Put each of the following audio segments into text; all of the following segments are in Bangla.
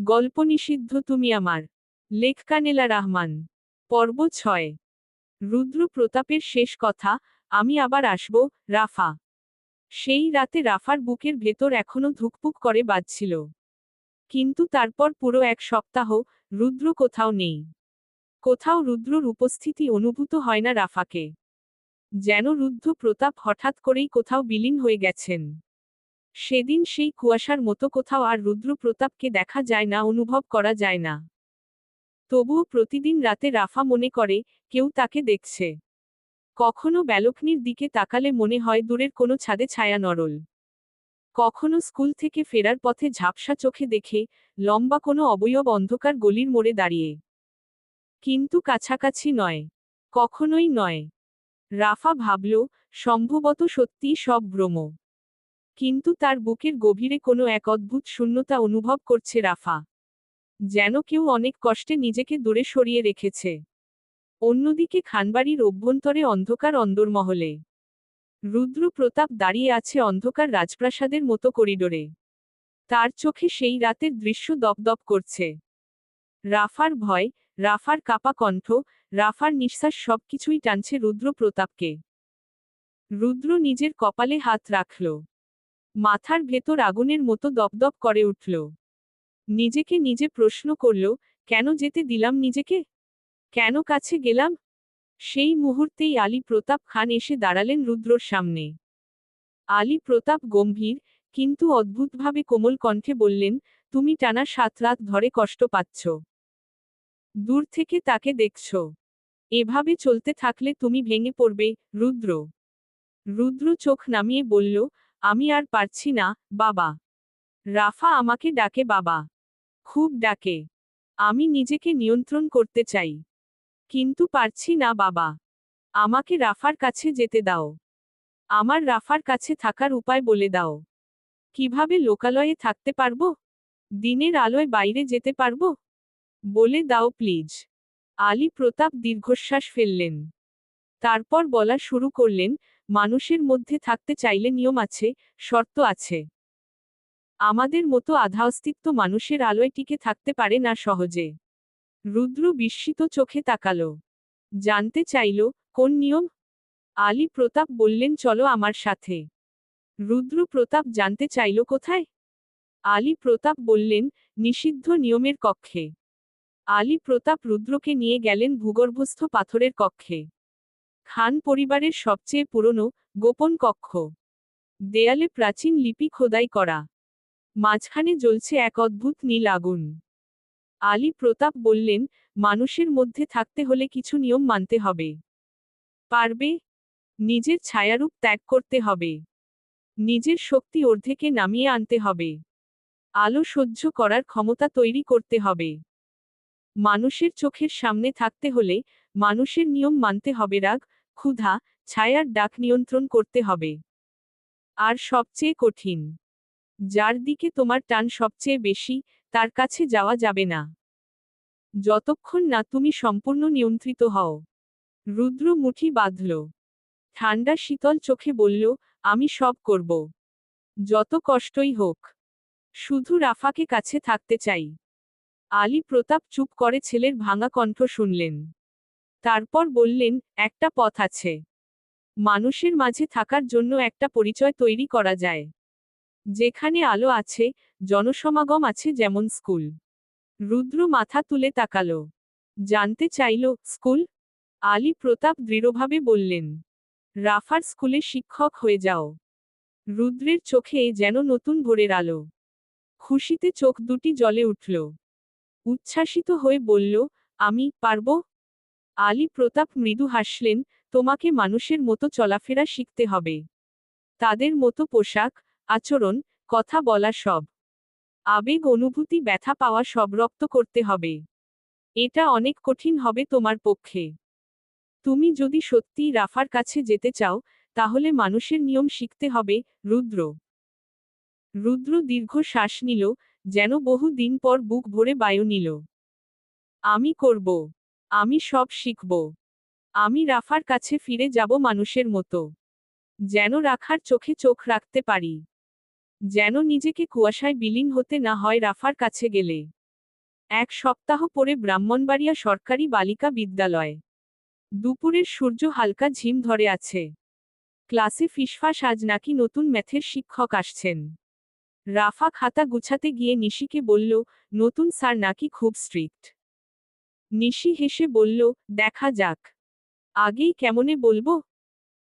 গল্প নিষিদ্ধ তুমি আমার। লেখ কানেলা রহমান। পর্ব 6। রুদ্র প্রতাপের শেষ কথা, আমি আবার আসব, রাফা। সেই রাতে রাফার বুকের ভেতর এখনো ধুকপুক করে বাজছিল। কিন্তু তারপর পুরো এক সপ্তাহ, রুদ্র কোথাও নেই। কোথাও রুদ্রর উপস্থিতি অনুভূত হয় না রাফাকে। যেন রুদ্র প্রতাপ হঠাৎ করেই কোথাও বিলীন হয়ে গেছেন। সেদিন সেই কুয়াশার মতো কোথাও আর রুদ্র প্রতাপকে দেখা যায় না, অনুভব করা যায় না। তবুও প্রতিদিন রাতে রাফা মনে করে, কেউ তাকে দেখছে। কখনো ব্যালকনির দিকে তাকালে মনে হয় দূরের কোনো ছাদে ছায়া নরল। কখনো স্কুল থেকে ফেরার পথে ঝাপসা চোখে দেখে, লম্বা কোনো অবয়ব অন্ধকার গলির মোড়ে দাঁড়িয়ে। কিন্তু কাছাকাছি নয়। কখনোই নয়। রাফা ভাবল, সম্ভবত সত্যিই সব ভ্রম। কিন্তু তার বুকের গভীরে কোনো এক অদ্ভুত শূন্যতা অনুভব করছে রাফা। যেন কেউ অনেক কষ্টে নিজেকে দূরে সরিয়ে রেখেছে। অন্যদিকে খানবাড়ির অভ্যন্তরে অন্ধকার অন্দরমহলে। রুদ্র প্রতাপ দাঁড়িয়ে আছে অন্ধকার রাজপ্রাসাদের মতো করিডোরে। তার চোখে সেই রাতের দৃশ্য দপদপ করছে। রাফার ভয়, রাফার কাপা কণ্ঠ, রাফার নিঃশ্বাস সবকিছুই টানছে রুদ্র প্রতাপকে। রুদ্র নিজের কপালে হাত রাখল। মাথার ভেতর আগুনের মতো দপদপ করে উঠল। নিজেকে নিজে প্রশ্ন করল, কেন যেতে দিলাম নিজেকে? কেন কাছে গেলাম? সেই মুহূর্তেই আলী প্রতাপ খান এসে দাঁড়ালেন রুদ্রর সামনে। আলী প্রতাপ গম্ভীর, কিন্তু অদ্ভুতভাবে কোমল কণ্ঠে বললেন, তুমি টানা 7 রাত ধরে কষ্ট পাচ্ছ। দূর থেকে তাকে দেখছ। এভাবে চলতে থাকলে তুমি ভেঙে পড়বে, রুদ্র। রুদ্র চোখ নামিয়ে বলল, আমি আর পারছি না, বাবা। রাফা আমাকে ডাকে বাবা। খুব ডাকে। আমি নিজেকে নিয়ন্ত্রণ করতে চাই। কিন্তু পারছি না বাবা। আমাকে রাফার কাছে যেতে দাও। আমার রাফার কাছে থাকার উপায় বলে দাও। কিভাবে লোকালয়ে থাকতে পারবো? দিনের আলোয় বাইরে যেতে পারবো? বলে দাও প্লিজ। আলী প্রতাপ দীর্ঘশ্বাস ফেললেন। তারপর বলা শুরু করলেন, মানুষের মধ্যে থাকতে চাইলে নিয়ম আছে, শর্ত আছে। আমাদের মতো আধা অস্তিত্ব মানুষের আলোয় টিকে থাকতে পারে না সহজে। রুদ্র বিস্মিত চোখে তাকালো। জানতে চাইল, কোন নিয়ম? আলী প্রতাপ বললেন, চলো আমার সাথে। রুদ্র প্রতাপ জানতে চাইল, কোথায়? আলী প্রতাপ বললেন, নিষিদ্ধ নিয়মের কক্ষে। আলী প্রতাপ রুদ্রকে নিয়ে গেলেন ভূগর্ভস্থ পাথরের কক্ষে। খান পরিবারের সবচেয়ে পুরনো, গোপন কক্ষ। দেয়ালে প্রাচীন লিপি খোদাই করা। মাঝখানে জ্বলছে এক অদ্ভুত নীল আগুন। আলী প্রতাপ বললেন, মানুষের মধ্যে থাকতে হলে কিছু নিয়ম মানতে হবে। পারবে? নিজের ছায়ারূপ ত্যাগ করতে হবে। নিজের শক্তি অর্ধেকে নামিয়ে আনতে হবে। আলো সহ্য করার ক্ষমতা তৈরি করতে হবে। মানুষের চোখের সামনে থাকতে হলে, মানুষের নিয়ম মানতে হবে, রাগ, ক্ষুধা, ছায়ার ডাক নিয়ন্ত্রণ করতে হবে। আর সবচেয়ে কঠিন, যার দিকে তোমার টান সবচেয়ে বেশি, তার কাছে যাওয়া যাবে না। যতক্ষণ না তুমি সম্পূর্ণ নিয়ন্ত্রিত হও। রুদ্র মুঠি বাঁধল। ঠান্ডা শীতল চোখে বলল, আমি সব করব। যত কষ্টই হোক। শুধু রাফাকে কাছে থাকতে চাই। আলী প্রতাপ চুপ করে ছেলের ভাঙা কণ্ঠ শুনলেন। তারপর বললেন, একটা পথ আছে। মানুষের মাঝে থাকার জন্য একটা পরিচয় তৈরি করা যায়। যেখানে আলো আছে, জনসমাগম আছে, যেমন স্কুল। রুদ্র মাথা তুলে তাকালো। জানতে চাইল, স্কুল? আলী প্রতাপ দৃঢ়ভাবে বললেন, রাফার স্কুলে শিক্ষক হয়ে যাও। রুদ্রের চোখে যেন নতুন ভোরের আলো। খুশিতে চোখ দুটি জ্বলে উঠল। উচ্ছ্বাসিত হয়ে বলল, আমি পারব। আলী প্রতাপ মৃদু হাসলেন, তোমাকে মানুষের মতো চলাফেরা শিখতে হবে। তাদের মতো পোশাক, আচরণ, কথা বলা, সব। আবেগ, অনুভূতি, ব্যথা পাওয়া সব রপ্ত করতে হবে। এটা অনেক কঠিন হবে তোমার পক্ষে। তুমি যদি সত্যিই রাফার কাছে যেতে চাও, তাহলে মানুষের নিয়ম শিখতে হবে, রুদ্র। রুদ্র দীর্ঘ শ্বাস নিল, যেন বহু দিন পর বুক ভরে বায়ু নিল। আমি করব। আমি সব শিখব। আমি রাফার কাছে ফিরে যাব মানুষের মতো। যেন রাখার চোখে চোখ রাখতে পারি। যেন নিজেকে কুয়াশায় বিলীন হতে না হয় রাফার কাছে গেলে। এক সপ্তাহ পরে ব্রাহ্মণবাড়িয়া সরকারি বালিকা বিদ্যালয়। দুপুরের সূর্য হালকা ঝিম ধরে আছে। ক্লাসে ফিসফাস আজ নাকি নতুন ম্যাথের শিক্ষক আসছেন। রাফা খাতা গুছাতে গিয়ে নিশিকে বলল, নতুন স্যার নাকি খুব স্ট্রিক্ট। নিশি হেসে বলল, দেখা যাক। আগেই কেমনে বলবো।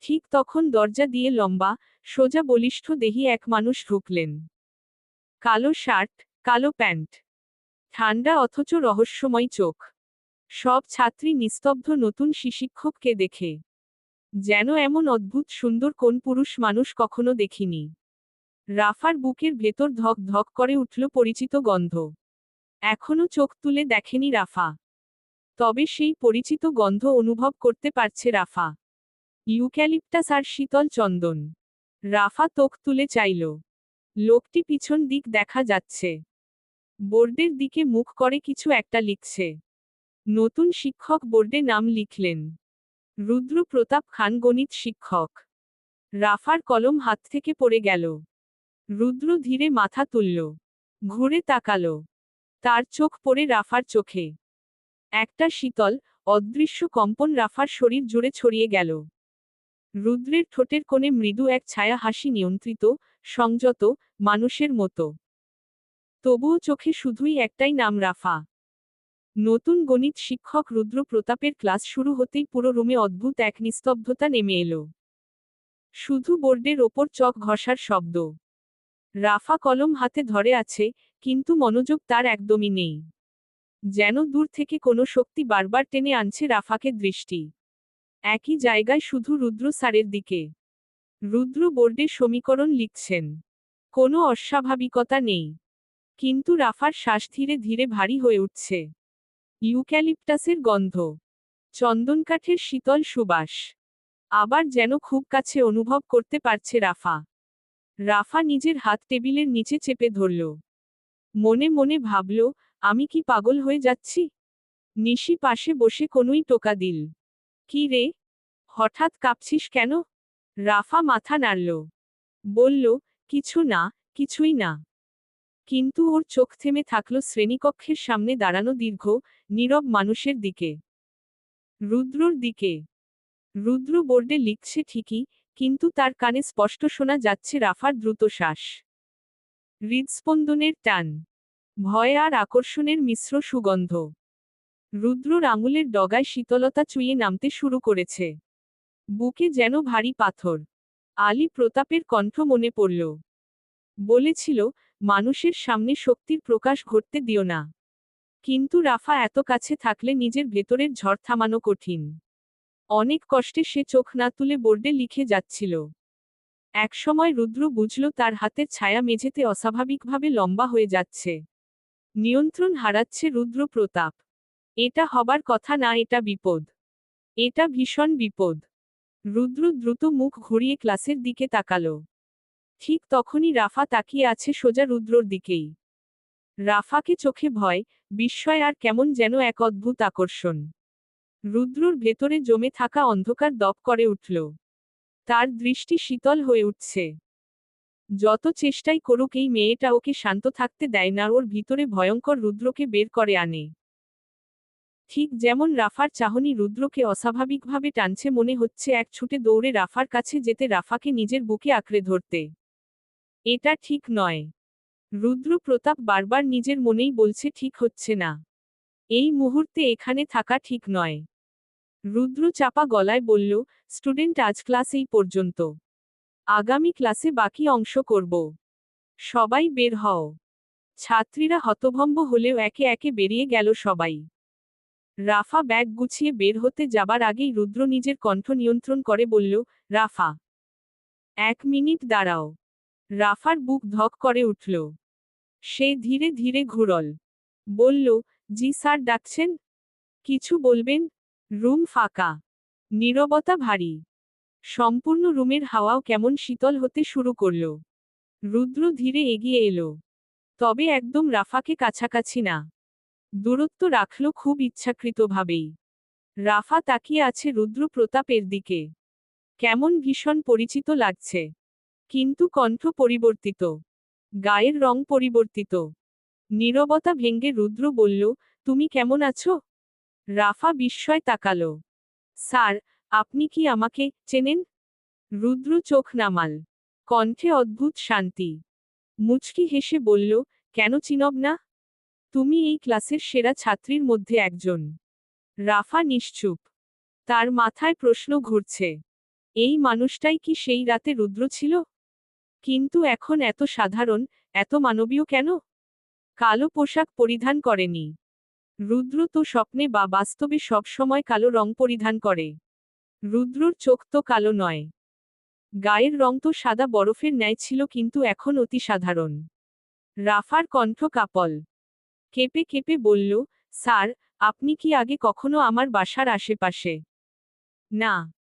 ঠিক তখন দরজা দিয়ে লম্বা, সোজা বলিষ্ঠ দেহী এক মানুষ ঢুকলেন। কালো শার্ট, কালো প্যান্ট, ঠান্ডা অথচ রহস্যময় চোখ। সব ছাত্রী নিস্তব্ধ নতুন শিক্ষককে দেখে। যেন এমন অদ্ভুত সুন্দর কোন পুরুষ মানুষ কখনো দেখিনি। রাফার বুকের ভেতর ধক ধক করে উঠল পরিচিত গন্ধ। এখনো চোখ তুলে দেখেনি রাফা। তবে সেই পরিচিত গন্ধ অনুভব করতে পারছে রাফা। ইউক্যালিপটাস আর শীতল চন্দন। রাফা চোখ তুলে চাইল। লোকটি পিছন দিক দেখা যাচ্ছে। বোর্ডের দিকে মুখ করে কিছু একটা লিখছে। নতুন শিক্ষক বোর্ডে নাম লিখলেন। রুদ্র প্রতাপ খান, গণিত শিক্ষক। রাফার কলম হাত থেকে পড়ে গেল। রুদ্র ধীরে মাথা তুলল। ঘুরে তাকালো। তার চোখ পড়ে রাফার চোখে। একটা শীতল, অদৃশ্য কম্পন রাফার শরীর জুড়ে ছড়িয়ে গেল। রুদ্রের ঠোঁটের কোণে মৃদু এক ছায়া হাসি, নিয়ন্ত্রিত, সংযত, মানুষের মতো। তবুও চোখে শুধুই একটাই নাম, রাফা। নতুন গণিত শিক্ষক রুদ্র প্রতাপের ক্লাস শুরু হতেই পুরো রুমে অদ্ভুত এক নিস্তব্ধতা নেমে এলো। শুধু বোর্ডের ওপর চক ঘষার শব্দ। রাফা কলম হাতে ধরে আছে, কিন্তু মনোযোগ তার একদমই নেই। যেন দূর থেকে কোনো শক্তি বারবার টেনে আনছে রাফাকে দৃষ্টি। একই জায়গায়, শুধু রুদ্র স্যারের দিকে। রুদ্র বোর্ডে সমীকরণ লিখছেন। কোনো অস্বাভাবিকতা নেই। কিন্তু রাফার শ্বাস ধীরে ধীরে ভারী হয়ে উঠছে। ইউক্যালিপটাসের গন্ধ, চন্দনকাঠের শীতল সুবাস, আবার যেন খুব কাছে অনুভব করতে পারছে রাফা। রাফা নিজের হাত টেবিলের নিচে চেপে ধরল। মনে মনে ভাবল, আমি কি পাগল হয়ে যাচ্ছি? নিশি পাশে বসে কোনোই টোকা দিল। কি রে, হঠাৎ কাঁপছিস কেন? রাফা মাথা নাড়ল। বলল, কিছু না, কিছুই না। কিন্তু ওর চোখ থেমে থাকল শ্রেণীকক্ষের সামনে দাঁড়ানো দীর্ঘ, নীরব মানুষের দিকে। রুদ্রর দিকে। রুদ্র বোর্ডে লিখছে ঠিকই, কিন্তু তার কানে স্পষ্ট শোনা যাচ্ছে রাফার দ্রুত শ্বাস, হৃদস্পন্দনের টান, ভয় আর আকর্ষণের মিশ্র সুগন্ধ। রুদ্রর আঙুলের ডগায় শীতলতা চুইয়ে নামতে শুরু করেছে। বুকে যেন ভারী পাথর। আলী প্রতাপের কণ্ঠ মনে পড়ল। বলেছিল, মানুষের সামনে শক্তির প্রকাশ ঘটতে দিও না। কিন্তু রাফা এত কাছে থাকলে নিজের ভেতরের ঝড় থামানো কঠিন। অনেক কষ্টে সে চোখ না তুলে বোর্ডে লিখে যাচ্ছিল। একসময় রুদ্র বুঝল তার হাতের ছায়া মেঝেতে অস্বাভাবিকভাবে লম্বা হয়ে যাচ্ছে। নিয়ন্ত্রণ হারাচ্ছে রুদ্র প্রতাপ। এটা হবার কথা না, এটা বিপদ। এটা ভীষণ বিপদ। রুদ্র দ্রুত মুখ ঘুরিয়ে ক্লাসের দিকে তাকালো। ঠিক তখনই রাফা তাকিয়ে আছে সোজা রুদ্রর দিকেই। রাফাকে চোখে ভয়, বিস্ময় আর কেমন যেন এক অদ্ভুত আকর্ষণ। রুদ্রর ভেতরে জমে থাকা অন্ধকার দপ করে উঠল। তার দৃষ্টি শীতল হয়ে উঠছে। যত চেষ্টাই করুক এই মেয়েটা ওকে শান্ত থাকতে দেয় না, ওর ভিতরে ভয়ঙ্কর রুদ্রকে বের করে আনে। ঠিক যেমন রাফার চাহনি রুদ্রকে অস্বাভাবিকভাবে টানছে, মনে হচ্ছে এক ছুটে দৌড়ে রাফার কাছে যেতে, রাফাকে নিজের বুকে আঁকড়ে ধরতে। এটা ঠিক নয়। রুদ্র প্রতাপ বারবার নিজের মনেই বলছে ঠিক হচ্ছে না। এই মুহূর্তে এখানে থাকা ঠিক নয়। রুদ্র চাপা গলায় বলল, স্টুডেন্ট, আজ ক্লাস এই পর্যন্ত। আগামী ক্লাসে বাকি অংশ করব। সবাই বের হও। ছাত্রীরা হতভম্ব হলেও একে একে বেরিয়ে গেল সবাই। রাফা ব্যাগ গুছিয়ে বের হতে যাবার আগেই রুদ্র নিজের কণ্ঠ নিয়ন্ত্রণ করে বলল, রাফা, 1 মিনিট দাঁড়াও। রাফার বুক ধক করে উঠল। সে ধীরে ধীরে ঘুরল। বলল, জি স্যার, ডাকছেন? কিছু বলবেন? রুম ফাঁকা। নীরবতা ভারী। সম্পূর্ণ রুমের হাওয়াও কেমন শীতল হতে শুরু করল। রুদ্র ধীরে এগিয়ে এলো। তবে একদম রাফাকে কাছাকাছি না। দূরত্ব রাখল খুব ইচ্ছাকৃতভাবেই। রাফা তাকিয়ে আছে রুদ্র প্রতাপের দিকে। কেমন ভীষণ পরিচিত লাগছে। কিন্তু কণ্ঠ পরিবর্তিত। গায়ের রং পরিবর্তিত। নীরবতা ভেঙ্গে রুদ্র বলল, তুমি কেমন আছো? রাফা বিস্ময় তাকালো। স্যার, আপনি কি আমাকে চেনেন? রুদ্র চোখ নামাল। কণ্ঠে অদ্ভুত শান্তি। মুচকি হেসে বলল, কেন চিনব না? তুমি এই ক্লাসের সেরা ছাত্রীর মধ্যে একজন। রাফা নিশ্চুপ। তার মাথায় প্রশ্ন ঘুরছে। এই মানুষটাই কি সেই রাতে রুদ্র ছিল? কিন্তু এখন এত সাধারণ, এত মানবীয় কেন? কালো পোশাক পরিধান করেনি। রুদ্র তো স্বপ্নে বা বাস্তবে সব সময় কালো রং পরিধান করে। রুদ্রর চোখ তো কালো নয়। গায়ের রং তো সাদা বরফের ন্যায় ছিল, কিন্তু এখন অতি সাধারণ। রাফার কণ্ঠ কাপল। কেঁপে কেঁপে বলল, স্যার, আপনি কি আগে কখনো আমার বাসার আশেপাশে? না।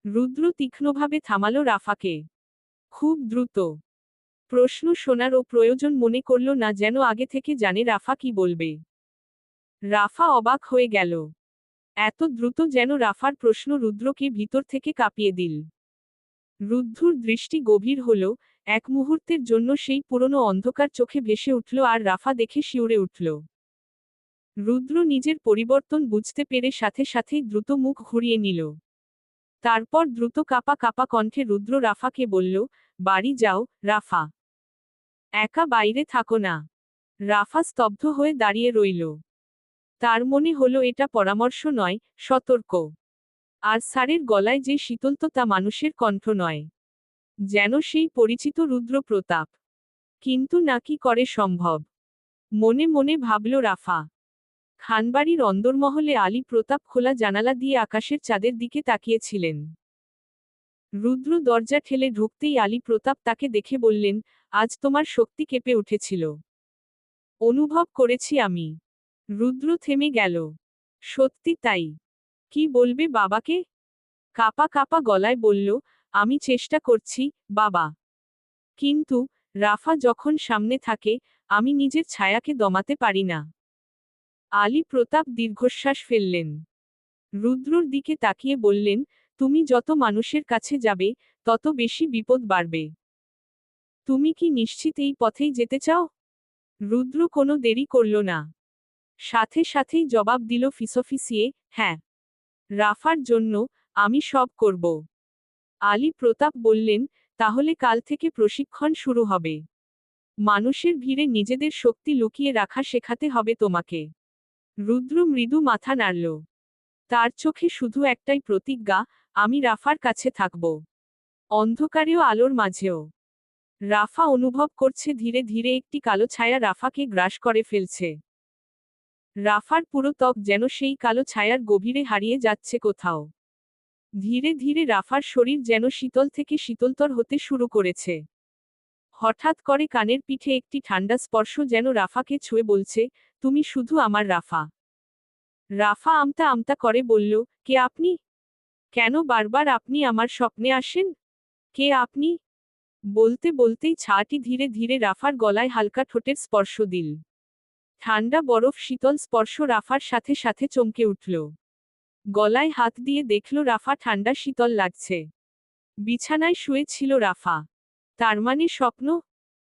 রুদ্র তীক্ষ্ণভাবে থামালো রাফাকে। খুব দ্রুত। প্রশ্ন শোনার ও প্রয়োজন মনে করল না, যেন আগে থেকে জানে রাফা কি বলবে। রাফা অবাক হয়ে গেল। এত দ্রুত যেন রাফার প্রশ্ন রুদ্রকে ভিতর থেকে কাঁপিয়ে দিল। রুদ্ধর দৃষ্টি গভীর হল, এক মুহূর্তের জন্য সেই পুরনো অন্ধকার চোখে ভেসে উঠল, আর রাফা দেখে শিউরে উঠল। রুদ্র নিজের পরিবর্তন বুঝতে পেরে সাথে সাথেই দ্রুত মুখ ঘুরিয়ে নিল। তারপর দ্রুত কাঁপা কাঁপা কণ্ঠে রুদ্র রাফাকে বলল, বাড়ি যাও, রাফা। একা বাইরে থাকো না। রাফা স্তব্ধ হয়ে দাঁড়িয়ে রইল। তার মনে হলো এটা পরামর্শ নয়, সতর্ক। আর স্যারের গলায় যে শীতলতা, তা মানুষের কণ্ঠ নয়। যেন সেই পরিচিত রুদ্র প্রতাপ। কিন্তু নাকি করে সম্ভব? মনে মনে ভাবল রাফা। খানবাড়ির অন্দরমহলে আলী প্রতাপ খোলা জানালা দিয়ে আকাশের চাঁদের দিকে তাকিয়েছিলেন। রুদ্র দরজা ঠেলে ঢুকতেই আলী প্রতাপ তাকে দেখে বললেন, আজ তোমার শক্তি কেঁপে উঠেছিল। অনুভব করেছি আমি। রুদ্র থেমে গেল। সত্যি তাই। কি বলবে বাবাকে? কাঁপা কাঁপা গলায় বলল, আমি চেষ্টা করছি, বাবা। কিন্তু রাফা যখন সামনে থাকে, আমি নিজের ছায়াকে দমাতে পারি না। আলী প্রতাপ দীর্ঘশ্বাস ফেললেন। রুদ্রর দিকে তাকিয়ে বললেন, তুমি যত মানুষের কাছে যাবে, তত বেশি বিপদ বাড়বে। তুমি কি নিশ্চিত এই পথেই যেতে চাও? রুদ্র কোনো দেরি করল না। সাথে সাথেই জবাব দিল ফিসফিসিয়ে, হ্যাঁ। রাফার জন্য আমি সব করব। আলী প্রতাপ বললেন, তাহলে কাল থেকে প্রশিক্ষণ শুরু হবে। মানুষের ভিড়ে নিজেদের শক্তি লুকিয়ে রাখা শেখাতে হবে তোমাকে। রুদ্র মৃদু মাথা নাড়ল। তার চোখে শুধু একটাই প্রতিজ্ঞা, আমি রাফার কাছে থাকব। অন্ধকারেও আলোর মাঝেও। রাফা অনুভব করছে ধীরে ধীরে একটি কালো ছায়া রাফাকে গ্রাস করে ফেলছে। রাফার পুরো ত্বক যেন সেই কালো ছায়ার গভীরে হারিয়ে যাচ্ছে কোথাও। ধীরে ধীরে রাফার শরীর যেন শীতল থেকে শীতলতর হতে শুরু করেছে। হঠাৎ করে কানের পিঠে একটি ঠান্ডা স্পর্শ যেন রাফাকে ছুঁয়ে বলছে, তুমি শুধু আমার রাফা। রাফা আমতা আমতা করে বলল, কে আপনি? কেন বারবার আপনি আমার স্বপ্নে আসেন? কে আপনি? বলতে বলতেই ছাটি ধীরে ধীরে রাফার গলায় হালকা ঠোঁটের স্পর্শ দিল। ঠান্ডা বরফ শীতল স্পর্শ রাফার সাথে সাথে চমকে উঠল। গলায় হাত দিয়ে দেখল রাফা ঠান্ডা শীতল লাগছে। বিছানায় শুয়ে ছিল রাফা। তার মানে স্বপ্ন?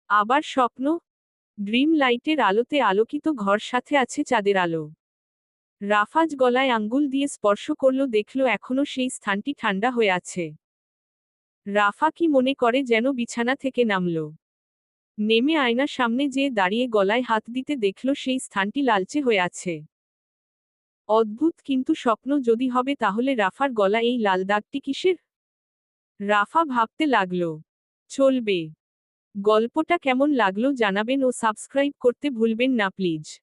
আবার স্বপ্ন? ড্রিম লাইটের আলোতে আলোকিত ঘর, সাথে আছে চাঁদের আলো। রাফাজ গলায় আঙ্গুল দিয়ে স্পর্শ করল, দেখল এখনো সেই স্থানটি ঠান্ডা হয়ে আছে। রাফা কি মনে করে যেন বিছানা থেকে নামল। নেমে আয়নার সামনে যেয়ে দাঁড়িয়ে গলায় হাত দিতে দেখল সেই স্থানটি লালচে হয়ে আছে। অদ্ভুত, কিন্তু স্বপ্ন যদি হবে তাহলে রাফার গলা এই লাল দাগটি কিসের? রাফা ভাবতে লাগল। চলবে। গল্পটা কেমন লাগলো জানাবেন ও সাবস্ক্রাইব করতে ভুলবেন না প্লিজ।